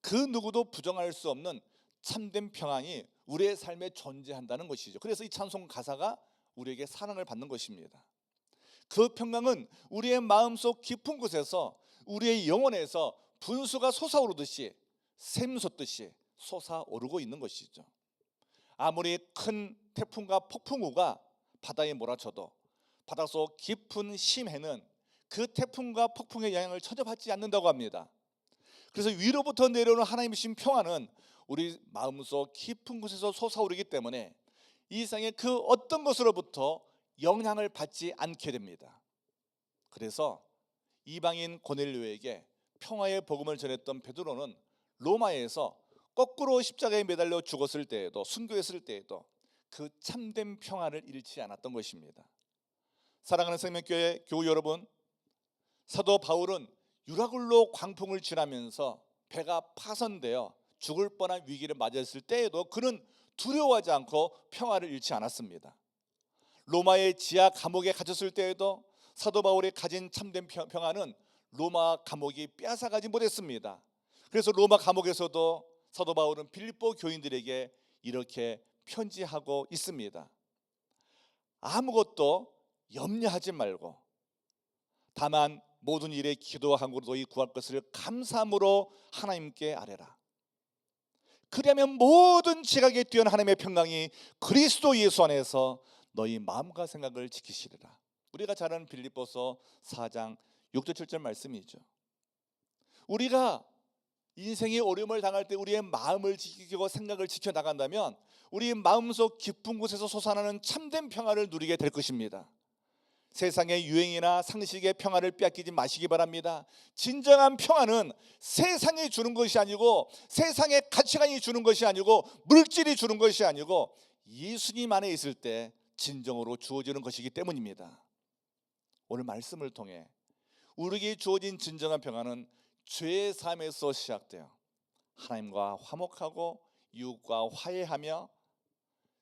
Speaker 1: 그 누구도 부정할 수 없는 참된 평안이 우리의 삶에 존재한다는 것이죠. 그래서 이 찬송 가사가 우리에게 사랑을 받는 것입니다. 그 평강은 우리의 마음속 깊은 곳에서 우리의 영혼에서 분수가 솟아오르듯이 샘솟듯이 솟아오르고 있는 것이죠. 아무리 큰 태풍과 폭풍우가 바다에 몰아쳐도 바닷속 깊은 심해는 그 태풍과 폭풍의 영향을 전혀 받지 않는다고 합니다. 그래서 위로부터 내려오는 하나님의 신 평안은 우리 마음속 깊은 곳에서 솟아오르기 때문에 이 세상의 그 어떤 것으로부터 영향을 받지 않게 됩니다. 그래서 이방인 고넬료에게 평화의 복음을 전했던 베드로는 로마에서 거꾸로 십자가에 매달려 죽었을 때에도, 순교했을 때에도 그 참된 평안을 잃지 않았던 것입니다. 사랑하는 생명교회 교우 여러분, 사도 바울은 유라굴로 광풍을 지나면서 배가 파손되어 죽을 뻔한 위기를 맞이했을 때에도 그는 두려워하지 않고 평화를 잃지 않았습니다. 로마의 지하 감옥에 갇혔을 때에도 사도 바울이 가진 참된 평화는 로마 감옥이 빼앗아가지 못했습니다. 그래서 로마 감옥에서도 사도 바울은 빌립보 교인들에게 이렇게 편지하고 있습니다. 아무것도 염려하지 말고 다만 모든 일에 기도와 간구로 너희 구할 것을 감사함으로 하나님께 아뢰라. 그리하면 모든 지각에 뛰어난 하나님의 평강이 그리스도 예수 안에서 너희 마음과 생각을 지키시리라. 우리가 잘 아는 빌립보서 4장 6절 7절 말씀이죠. 우리가 인생의 어려움을 당할 때 우리의 마음을 지키고 생각을 지켜나간다면 우리 마음속 깊은 곳에서 솟아나는 참된 평화를 누리게 될 것입니다. 세상의 유행이나 상식의 평화를 빼앗기지 마시기 바랍니다. 진정한 평화는 세상이 주는 것이 아니고 세상의 가치관이 주는 것이 아니고 물질이 주는 것이 아니고 예수님 안에 있을 때 진정으로 주어지는 것이기 때문입니다. 오늘 말씀을 통해 우리에게 주어진 진정한 평화는 죄의 삶에서 시작되어 하나님과 화목하고 이웃과 화해하며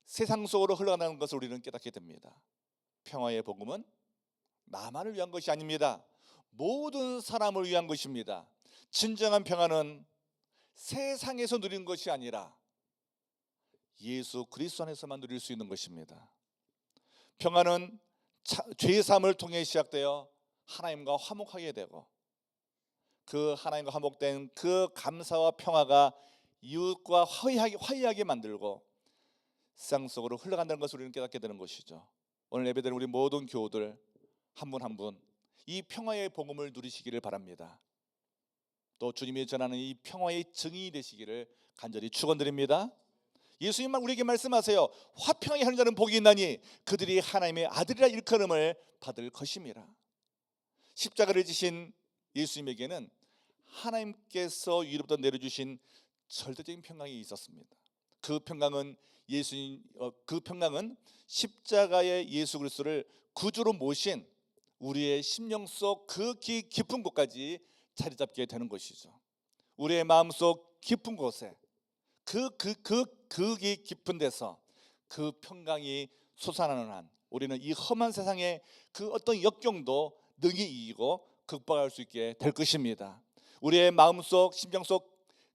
Speaker 1: 세상 속으로 흘러가는 것을 우리는 깨닫게 됩니다. 평화의 복음은 나만을 위한 것이 아닙니다. 모든 사람을 위한 것입니다. 진정한 평화는 세상에서 누리는 것이 아니라 예수 그리스도 안에서만 누릴 수 있는 것입니다. 평화는 죄의 삶을 통해 시작되어 하나님과 화목하게 되고 그 하나님과 화목된 그 감사와 평화가 이웃과 화해하게 만들고 세상 속으로 흘러간다는 것을 우리는 깨닫게 되는 것이죠. 오늘 예배드리는 우리 모든 교우들 한 분 한 분 이 평화의 복음을 누리시기를 바랍니다. 또 주님이 전하는 이 평화의 증인이 되시기를 간절히 축원드립니다. 예수님만 우리에게 말씀하세요. 화평하게 하는 자는 복이 있나니 그들이 하나님의 아들이라 일컬음을 받을 것임이라. 십자가를 지신 예수님에게는 하나님께서 위로부터 내려주신 절대적인 평강이 있었습니다. 그 평강은 십자가의 예수 그리스도를 구주로 모신 우리의 심령 속 그 깊은 곳까지 자리 잡게 되는 것이죠. 우리의 마음속 깊은 곳에 그 깊은 데서 그 평강이 솟아나는 한 우리는 이 험한 세상의 그 어떤 역경도 능히 이기고 극복할 수 있게 될 것입니다. 우리의 마음속 심령 속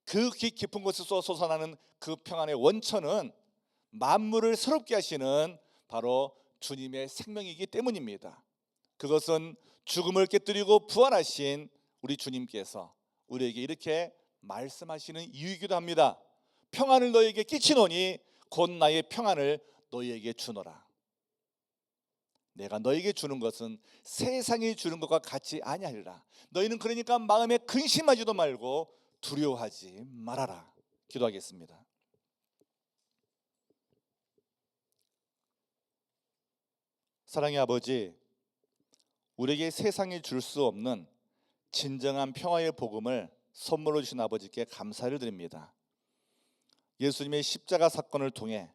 Speaker 1: 그 깊은 곳에서 솟아나는 그 평안의 원천은 만물을 새롭게 하시는 바로 주님의 생명이기 때문입니다. 그것은 죽음을 깨뜨리고 부활하신 우리 주님께서 우리에게 이렇게 말씀하시는 이유이기도 합니다. 평안을 너희에게 끼치노니 곧 나의 평안을 너희에게 주노라. 내가 너희에게 주는 것은 세상이 주는 것과 같이 아니하리라. 너희는 그러니까 마음에 근심하지도 말고 두려워하지 말아라. 기도하겠습니다. 사랑의 아버지, 우리에게 세상이 줄 수 없는 진정한 평화의 복음을 선물로 주신 아버지께 감사를 드립니다. 예수님의 십자가 사건을 통해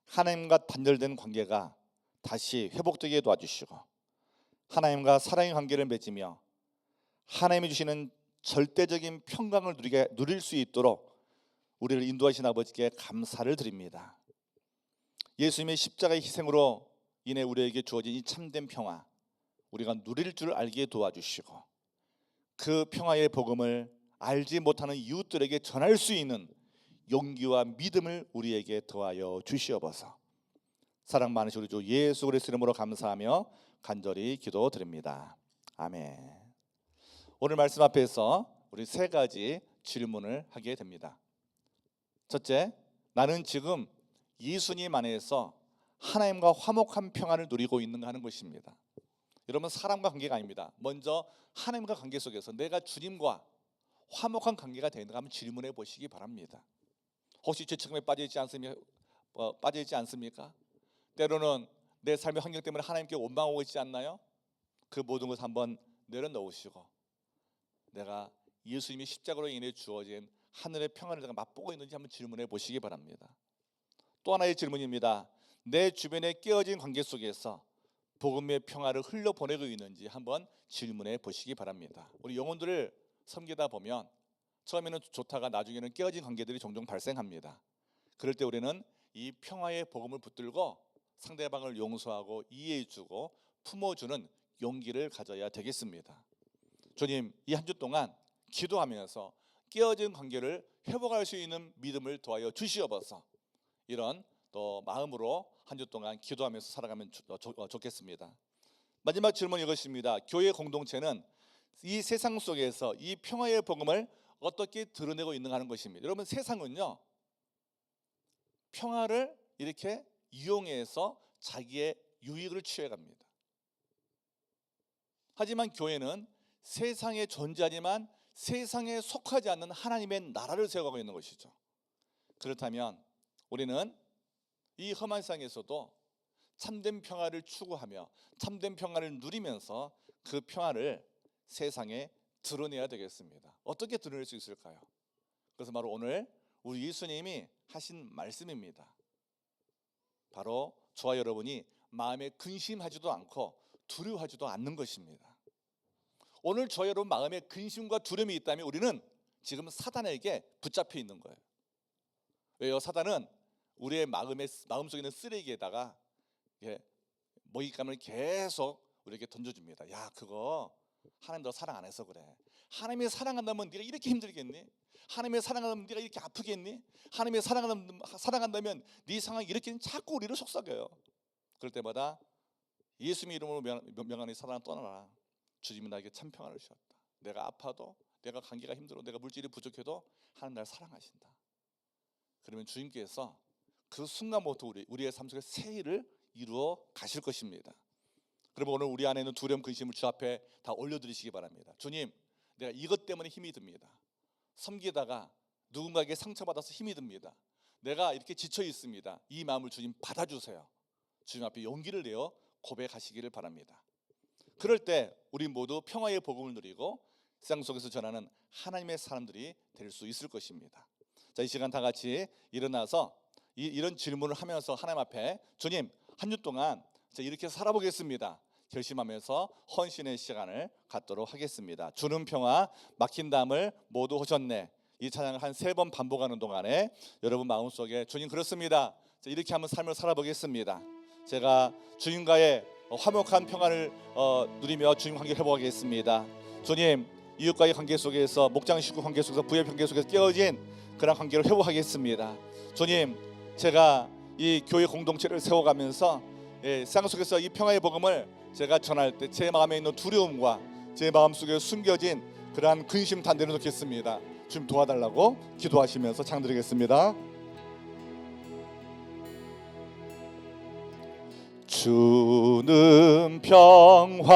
Speaker 1: 하나님과 단절된 관계가 다시 회복되게 도와주시고 하나님과 사랑의 관계를 맺으며 하나님이 주시는 절대적인 평강을 누릴 수 있도록 우리를 인도하신 아버지께 감사를 드립니다. 예수님의 십자가의 희생으로 인해 우리에게 주어진 이 참된 평화, 우리가 누릴 줄 알게 도와주시고 그 평화의 복음을 알지 못하는 이웃들에게 전할 수 있는 용기와 믿음을 우리에게 더하여 주시옵소서. 사랑 많으신 우리 주 예수 그리스도 이름으로 감사하며 간절히 기도드립니다. 아멘. 오늘 말씀 앞에서 우리 세 가지 질문을 하게 됩니다. 첫째, 나는 지금 예수님 안에서 하나님과 화목한 평안을 누리고 있는가 하는 것입니다. 여러분, 사람과 관계가 아닙니다. 먼저 하나님과 관계 속에서 내가 주님과 화목한 관계가 되는가 한번 질문해 보시기 바랍니다. 혹시 죄책감에 빠져 있지 않습니까? 때로는 내 삶의 환경 때문에 하나님께 원망하고 있지 않나요? 그 모든 것을 한번 내려놓으시고 내가 예수님이 십자가로 인해 주어진 하늘의 평안을 내가 맛보고 있는지 한번 질문해 보시기 바랍니다. 또 하나의 질문입니다. 내 주변에 깨어진 관계 속에서 복음의 평화를 흘려보내고 있는지 한번 질문해 보시기 바랍니다. 우리 영혼들을 섬기다 보면 처음에는 좋다가 나중에는 깨어진 관계들이 종종 발생합니다. 그럴 때 우리는 이 평화의 복음을 붙들고 상대방을 용서하고 이해해주고 품어주는 용기를 가져야 되겠습니다. 주님, 이 한 주 동안 기도하면서 깨어진 관계를 회복할 수 있는 믿음을 도와여 주시옵소서. 이런 또 마음으로 한 주 동안 기도하면서 살아가면 좋겠습니다. 마지막 질문 이것입니다. 교회 공동체는 이 세상 속에서 이 평화의 복음을 어떻게 드러내고 있는가 하는 것입니다. 여러분, 세상은요 평화를 이렇게 이용해서 자기의 유익을 취해갑니다. 하지만 교회는 세상에 존재하지만 세상에 속하지 않는 하나님의 나라를 세워가고 있는 것이죠. 그렇다면 우리는 이 험한 세상에서도 참된 평화를 추구하며 참된 평화를 누리면서 그 평화를 세상에 드러내야 되겠습니다. 어떻게 드러낼 수 있을까요? 그래서 바로 오늘 우리 예수님이 하신 말씀입니다. 바로 저와 여러분이 마음에 근심하지도 않고 두려워하지도 않는 것입니다. 오늘 저와 여러분 마음에 근심과 두려움이 있다면 우리는 지금 사단에게 붙잡혀 있는 거예요. 왜요? 사단은 우리의 마음속에 있는 쓰레기에다가 먹잇감을 계속 우리에게 던져줍니다. 야, 그거 하나님 너 사랑 안 해서 그래. 하나님이 사랑한다면 네가 이렇게 힘들겠니? 하나님이 사랑한다면 네가 이렇게 아프겠니? 하나님이 사랑한다면 네 상황이 이렇게 자꾸 우리를 속삭여요. 그럴 때마다 예수님의 이름으로 명하니 사단아 떠나라. 주님이 나에게 참 평안을 주셨다. 내가 아파도 내가 관계가 힘들어 내가 물질이 부족해도 하나님 나를 사랑하신다. 그러면 주님께서 그 순간부터 우리의 삶 속에 새 일을 이루어 가실 것입니다. 그러면 오늘 우리 안에 있는 두려움 근심을 주 앞에 다 올려드리시기 바랍니다. 주님, 내가 이것 때문에 힘이 듭니다. 섬기다가 누군가에게 상처받아서 힘이 듭니다. 내가 이렇게 지쳐 있습니다. 이 마음을 주님 받아주세요. 주님 앞에 용기를 내어 고백하시기를 바랍니다. 그럴 때 우리 모두 평화의 복음을 누리고 세상 속에서 전하는 하나님의 사람들이 될 수 있을 것입니다. 자, 이 시간 다 같이 일어나서 이런 질문을 하면서 하나님 앞에 주님, 한 주 동안 이렇게 살아보겠습니다 결심하면서 헌신의 시간을 갖도록 하겠습니다. 주는 평화 막힌 담을 모두 허셨네. 이 찬양을 한 3번 반복하는 동안에 여러분 마음속에 주님 그렇습니다. 이렇게 한번 삶을 살아보겠습니다. 제가 주님과의 화목한 평화를 누리며 주님 관계를 회복하겠습니다. 주님, 이웃과의 관계 속에서 목장 식구 관계 속에서 부의 관계 속에서 깨어진 그런 관계를 회복하겠습니다. 주님, 제가 이 교회 공동체를 세워가면서 세상 속에서 이 평화의 복음을 제가 전할 때 제 마음에 있는 두려움과 제 마음속에 숨겨진 그러한 근심 다 내려놓겠습니다. 주님 도와달라고 기도하시면서 창드리겠습니다. 주는 평화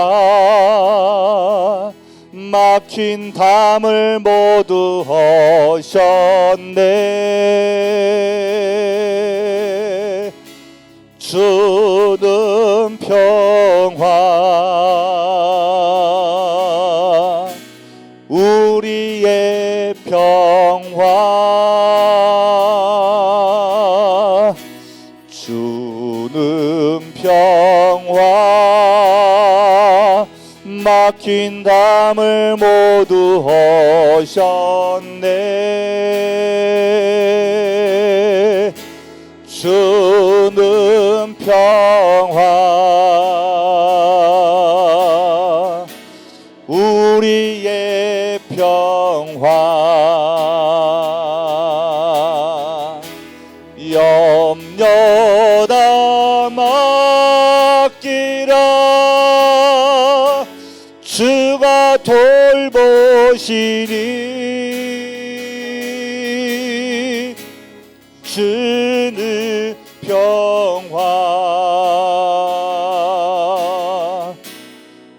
Speaker 1: 막힌 담을 모두 허셨네. 주는 평화 우리의 평화 주는 평화 막힌 담을 모두 허셨네. 주는 평화 우리의 평화 염려 다 맡기라. 주가 돌보시니 주는 평화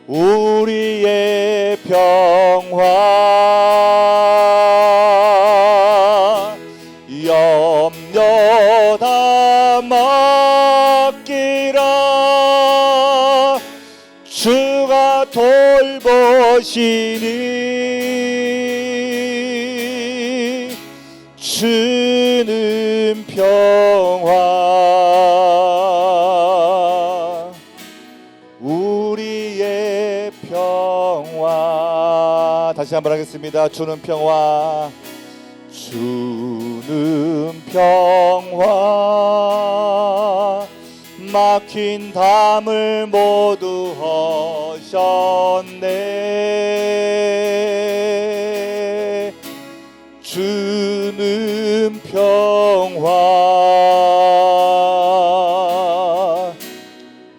Speaker 1: 우리의 평화 염려 다 맡기라. 주가 돌보시니 주는 평화 다시 한번 하겠습니다. 주는 평화, 주는 평화, 막힌 담을 모두 허셨네. 주는 평화,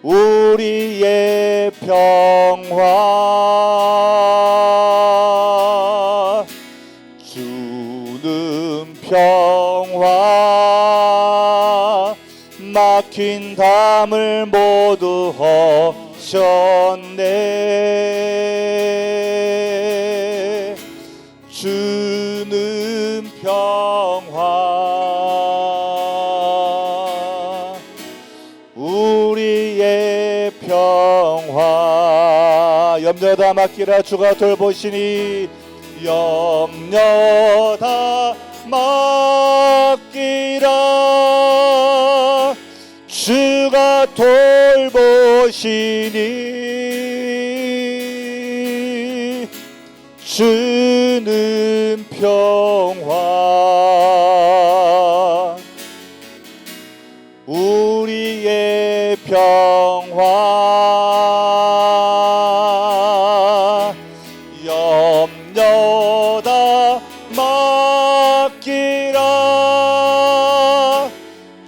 Speaker 1: 우리의 평화, 주는 평화, 막힌 담을 모두 허셨네. 주는 평화, 우리의 평화. 염려다 맡기라, 주가 돌보시니. 염려다 맡기라, 주가 돌보시니. 주는 평화, 우리의 평화. 염려다 맡기라,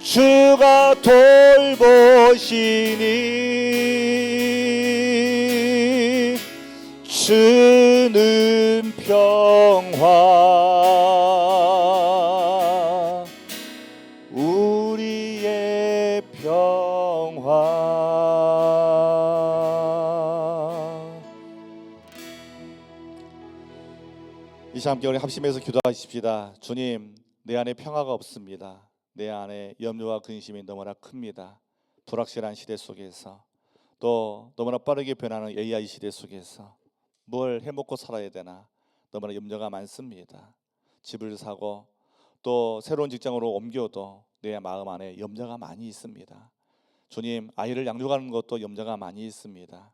Speaker 1: 주가 돌보시니. 주는 평화, 우리의 평화. 이 시간 함께 우리 합심해서 기도하십시다. 주님, 내 안에 평화가 없습니다. 내 안에 염려와 근심이 너무나 큽니다. 불확실한 시대 속에서, 또 너무나 빠르게 변하는 AI 시대 속에서 뭘 해먹고 살아야 되나 너무나 염려가 많습니다. 집을 사고 또 새로운 직장으로 옮겨도 내 마음 안에 염려가 많이 있습니다. 주님, 아이를 양육하는 것도 염려가 많이 있습니다.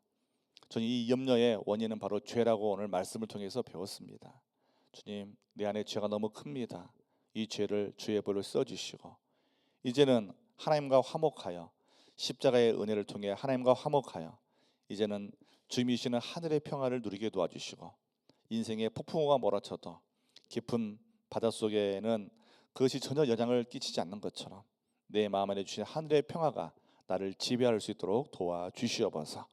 Speaker 1: 주님, 이 염려의 원인은 바로 죄라고 오늘 말씀을 통해서 배웠습니다. 주님, 내 안에 죄가 너무 큽니다. 이 죄를 주의 벌로 써주시고, 이제는 하나님과 화목하여 십자가의 은혜를 통해 하나님과 화목하여 이제는 주님이시는 하늘의 평화를 누리게 도와주시고, 인생의 폭풍우가 몰아쳐도 깊은 바닷속에는 그것이 전혀 영향을 끼치지 않는 것처럼 내 마음 안에 주신 하늘의 평화가 나를 지배할 수 있도록 도와주시옵소서.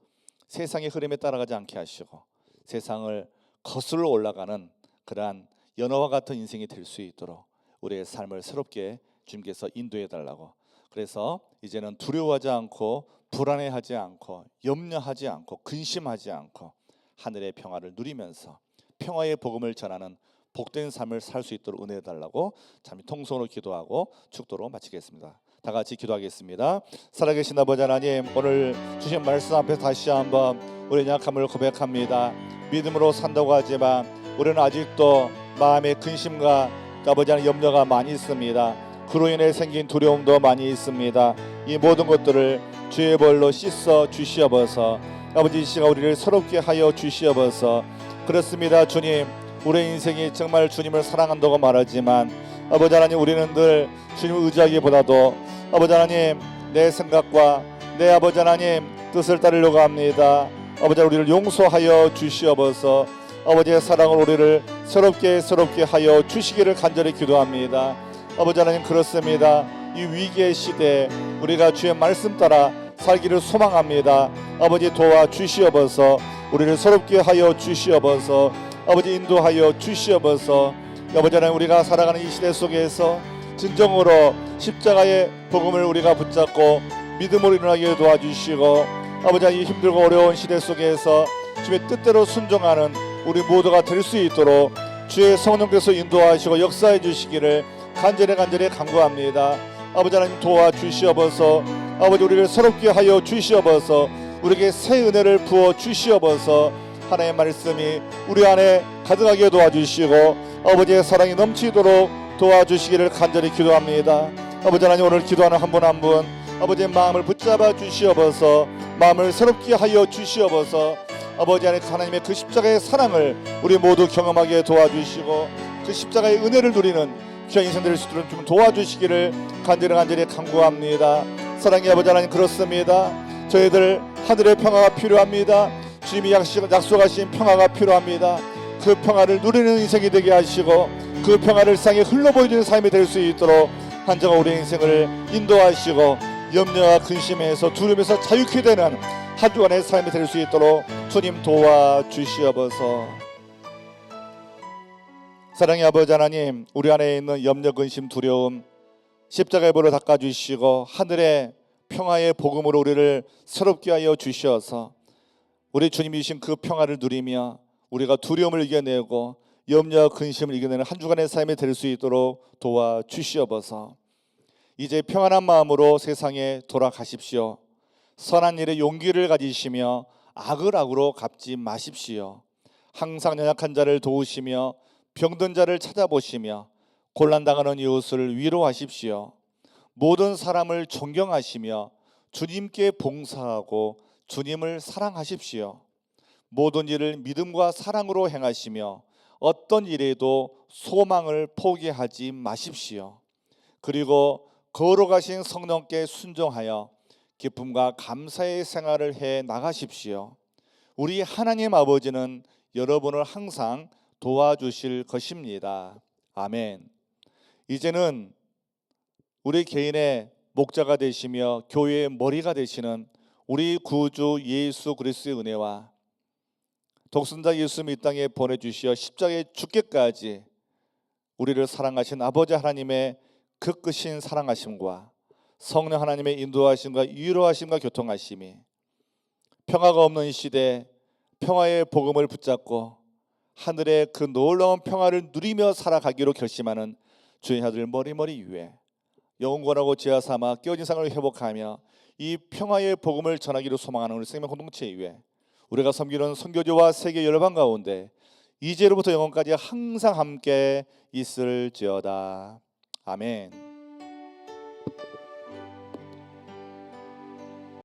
Speaker 1: 세상의 흐름에 따라가지 않게 하시고 세상을 거슬러 올라가는 그러한 연어와 같은 인생이 될 수 있도록 우리의 삶을 새롭게 주님께서 인도해 달라고. 그래서 이제는 두려워하지 않고 불안해하지 않고 염려하지 않고 근심하지 않고 하늘의 평화를 누리면서 평화의 복음을 전하는 복된 삶을 살 수 있도록 은혜해 달라고 잠시 통성으로 기도하고 축도로 마치겠습니다. 다 같이 기도하겠습니다. 살아계신 아버지 하나님, 오늘 주신 말씀 앞에 다시 한번 우리의 약함을 고백합니다. 믿음으로 산다고 하지만 우리는 아직도 마음의 근심과 아버지 하나님 염려가 많이 있습니다. 그로 인해 생긴 두려움도 많이 있습니다. 이 모든 것들을 주의 벌로 씻어 주시옵소서. 아버지, 이 시간 우리를 새롭게 하여 주시옵소서. 그렇습니다. 주님, 우리의 인생이 정말 주님을 사랑한다고 말하지만 아버지 하나님, 우리는 늘 주님을 의지하기보다도 아버지 하나님, 내 생각과 내 아버지 하나님 뜻을 따르려고 합니다. 아버지, 우리를 용서하여 주시옵소서. 아버지의 사랑을 우리를 새롭게 하여 주시기를 간절히 기도합니다. 아버지 하나님, 그렇습니다. 이 위기의 시대에 우리가 주의 말씀 따라 살기를 소망합니다. 아버지, 도와주시옵소서. 우리를 새롭게 하여 주시옵소서. 아버지, 인도하여 주시옵소서. 아버지 하나님, 우리가 살아가는 이 시대 속에서 진정으로 십자가의 복음을 우리가 붙잡고 믿음으로 일어나게 도와주시고, 아버지 하나님, 이 힘들고 어려운 시대 속에서 주의 뜻대로 순종하는 우리 모두가 될 수 있도록 주의 성령께서 인도하시고 역사해 주시기를 간절히 간구합니다. 아버지 하나님, 도와주시옵소서. 아버지, 우리를 새롭게 하여 주시옵소서. 우리에게 새 은혜를 부어 주시옵소서. 하나님의 말씀이 우리 안에 가득하게 도와주시고 아버지의 사랑이 넘치도록 도와주시기를 간절히 기도합니다. 아버지 하나님, 오늘 기도하는 한 분 한 분 아버지의 마음을 붙잡아 주시옵소서. 마음을 새롭게 하여 주시옵소서. 아버지 하나님의 그 십자가의 사랑을 우리 모두 경험하게 도와주시고 그 십자가의 은혜를 누리는 귀한 인생 될 수 있도록 좀 도와주시기를 간절히 간구합니다. 사랑의 아버지 하나님, 그렇습니다. 저희들 하늘의 평화가 필요합니다. 주님이 약속하신 평화가 필요합니다. 그 평화를 누리는 인생이 되게 하시고 그 평화를 세상에 흘러보여주는 삶이 될 수 있도록 한정아 우리 인생을 인도하시고 염려와 근심에서 두려움에서 자유케 되는 한 주간의 삶이 될 수 있도록 주님 도와주시옵소서. 사랑의 아버지 하나님, 우리 안에 있는 염려, 근심, 두려움 십자가의 보혈로 닦아주시고 하늘의 평화의 복음으로 우리를 새롭게 하여 주셔서 우리 주님이 주신 그 평화를 누리며 우리가 두려움을 이겨내고 염려와 근심을 이겨내는 한 주간의 삶이 될 수 있도록 도와주시옵소서. 이제 평안한 마음으로 세상에 돌아가십시오. 선한 일에 용기를 가지시며 악을 악으로 갚지 마십시오. 항상 연약한 자를 도우시며 병든 자를 찾아보시며 곤란당하는 이웃을 위로하십시오. 모든 사람을 존경하시며 주님께 봉사하고 주님을 사랑하십시오. 모든 일을 믿음과 사랑으로 행하시며 어떤 일에도 소망을 포기하지 마십시오. 그리고 거룩하신 성령께 순종하여 기쁨과 감사의 생활을 해 나가십시오. 우리 하나님 아버지는 여러분을 항상 도와주실 것입니다. 아멘. 이제는 우리 개인의 목자가 되시며 교회의 머리가 되시는 우리 구주 예수 그리스도의 은혜와 독생자 예수님을 이 땅에 보내주시어 십자가에 죽기까지 우리를 사랑하신 아버지 하나님의 그 끝인 사랑하심과 성령 하나님의 인도하심과 위로하심과 교통하심이 평화가 없는 시대 평화의 복음을 붙잡고 하늘의 그 놀라운 평화를 누리며 살아가기로 결심하는 주의 아들 머리머리 위에 영원하고 지하 삼아 깨어진 상을 회복하며 이 평화의 복음을 전하기로 소망하는 우리 생명 공동체 위에 우리가 섬기는 선교지와 세계 열방 가운데 이제로부터 영원까지 항상 함께 있을지어다. 아멘.